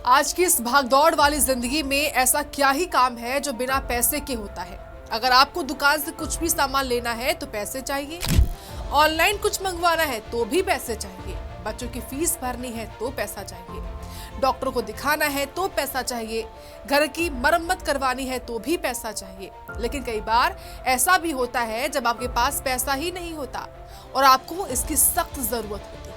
आज की इस भागदौड़ वाली जिंदगी में ऐसा क्या ही काम है जो बिना पैसे के होता है। अगर आपको दुकान से कुछ भी सामान लेना है तो पैसे चाहिए, ऑनलाइन कुछ मंगवाना है तो भी पैसे चाहिए, बच्चों की फीस भरनी है तो पैसा चाहिए, डॉक्टर को दिखाना है तो पैसा चाहिए, घर की मरम्मत करवानी है तो भी पैसा चाहिए। लेकिन कई बार ऐसा भी होता है जब आपके पास पैसा ही नहीं होता और आपको इसकी सख्त जरूरत होती है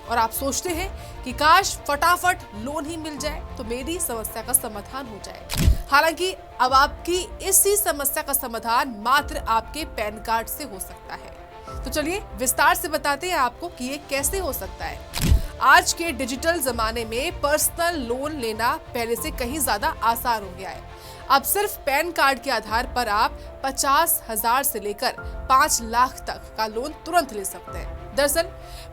और आप सोचते हैं कि काश फटाफट लोन ही मिल जाए तो मेरी समस्या का समाधान हो जाए। हालांकि अब आपकी इसी समस्या का समाधान मात्र आपके पैन कार्ड से हो सकता है। तो चलिए विस्तार से बताते हैं आपको कि ये कैसे हो सकता है। आज के डिजिटल जमाने में पर्सनल लोन लेना पहले से कहीं ज्यादा आसान हो गया है। अब सिर्फ पैन कार्ड के आधार पर आप 50,000 से लेकर 5 लाख तक का लोन तुरंत ले सकते हैं। दरअसल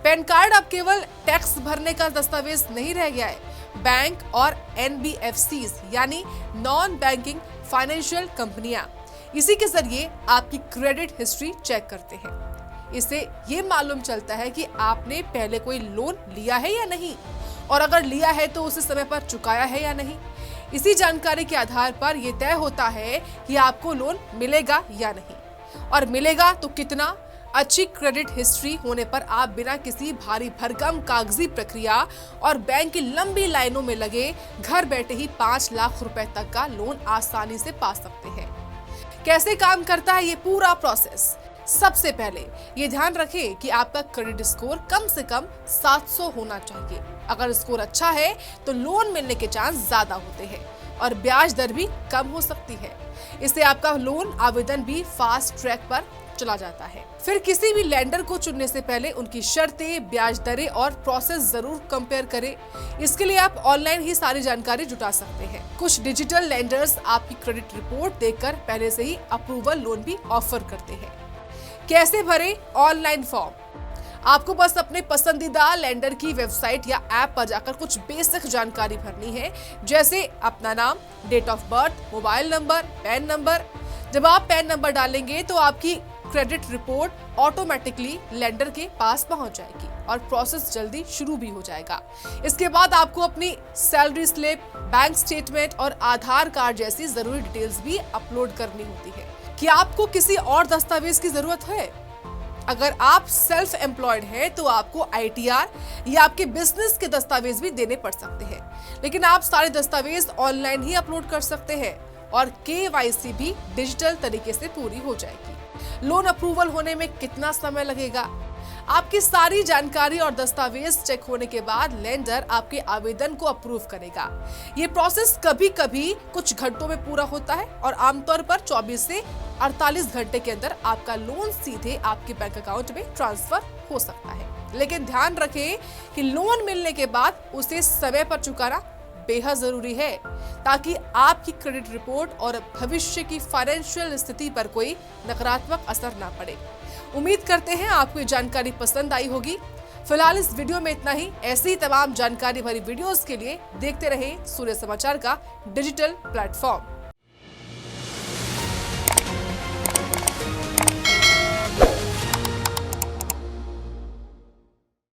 पैन कार्ड अब केवल टैक्स भरने का दस्तावेज नहीं रह गया है। बैंक और NBFCs यानी नॉन बैंकिंग फाइनेंशियल कंपनियां इसी के जरिए आपकी क्रेडिट हिस्ट्री चेक करते हैं। इससे ये मालूम चलता है कि आपने पहले कोई लोन लिया है या नहीं, और अगर लिया है तो उसे समय पर चुकाया है या नहीं। इसी जानकारी के आधार पर यह तय होता है कि आपको लोन मिलेगा या नहीं, और मिलेगा तो कितना। अच्छी क्रेडिट हिस्ट्री होने पर आप बिना किसी भारी भरकम कागजी प्रक्रिया और बैंक की लंबी लाइनों में लगे घर बैठे ही 5 लाख रुपए तक का लोन आसानी से पा सकते हैं। कैसे काम करता है ये पूरा प्रोसेस? सबसे पहले ये ध्यान रखें कि आपका क्रेडिट स्कोर कम से कम 700 होना चाहिए। अगर स्कोर अच्छा है तो लोन मिलने के चांस ज्यादा होते हैं और ब्याज दर भी कम हो सकती है। इससे आपका लोन आवेदन भी फास्ट ट्रैक पर चला जाता है। फिर किसी भी लेंडर को चुनने से पहले उनकी शर्तें, ब्याज दरें और प्रोसेस जरूर कंपेयर करें। इसके लिए आप ऑनलाइन ही सारी जानकारी जुटा सकते हैं। कुछ डिजिटल लेंडर्स आपकी क्रेडिट रिपोर्ट देखकर पहले से ही अप्रूवल लोन भी ऑफर करते हैं। कैसे भरें ऑनलाइन फॉर्म? आपको बस अपने पसंदीदा लेंडर की वेबसाइट या ऐप पर जाकर कुछ बेसिक जानकारी भरनी है, जैसे अपना नाम, date of birth, mobile number, PAN number. जब आप पैन नंबर डालेंगे तो आपकी क्रेडिट रिपोर्ट ऑटोमेटिकली लेंडर के पास पहुंच जाएगी और प्रोसेस जल्दी शुरू भी हो जाएगा। इसके बाद आपको अपनी सैलरी स्लिप, बैंक स्टेटमेंट और आधार कार्ड जैसी जरूरी डिटेल्स भी अपलोड करनी होती है। क्या आपको किसी और दस्तावेज की जरूरत है? अगर आप सेल्फ एम्प्लॉयड हैं तो आपको ITR या आपके बिजनेस के दस्तावेज भी देने पड़ सकते हैं, लेकिन आप सारे दस्तावेज ऑनलाइन ही अपलोड कर सकते हैं और KYC भी डिजिटल तरीके से पूरी हो जाएगी। लोन अप्रूवल होने में कितना समय लगेगा? आपकी सारी जानकारी और दस्तावेज चेक होने के बाद लेंडर आपके आवेदन को अप्रूव करेगा। ये प्रोसेस कभी कभी कुछ घंटों में पूरा होता है और आमतौर पर 24 से 48 घंटे के अंदर आपका लोन सीधे आपके बैंक अकाउंट में ट्रांसफर हो सकता है। लेकिन ध्यान रखें कि लोन मिलने के बाद उसे समय पर चुकाना बेहद जरूरी है, ताकि आपकी क्रेडिट रिपोर्ट और भविष्य की फाइनेंशियल स्थिति पर कोई नकारात्मक असर ना पड़े। उम्मीद करते हैं आपको ये जानकारी पसंद आई होगी। फिलहाल इस वीडियो में इतना ही। ऐसी ही तमाम जानकारी भरी वीडियोस के लिए देखते रहें सूर्य समाचार का डिजिटल प्लेटफॉर्म।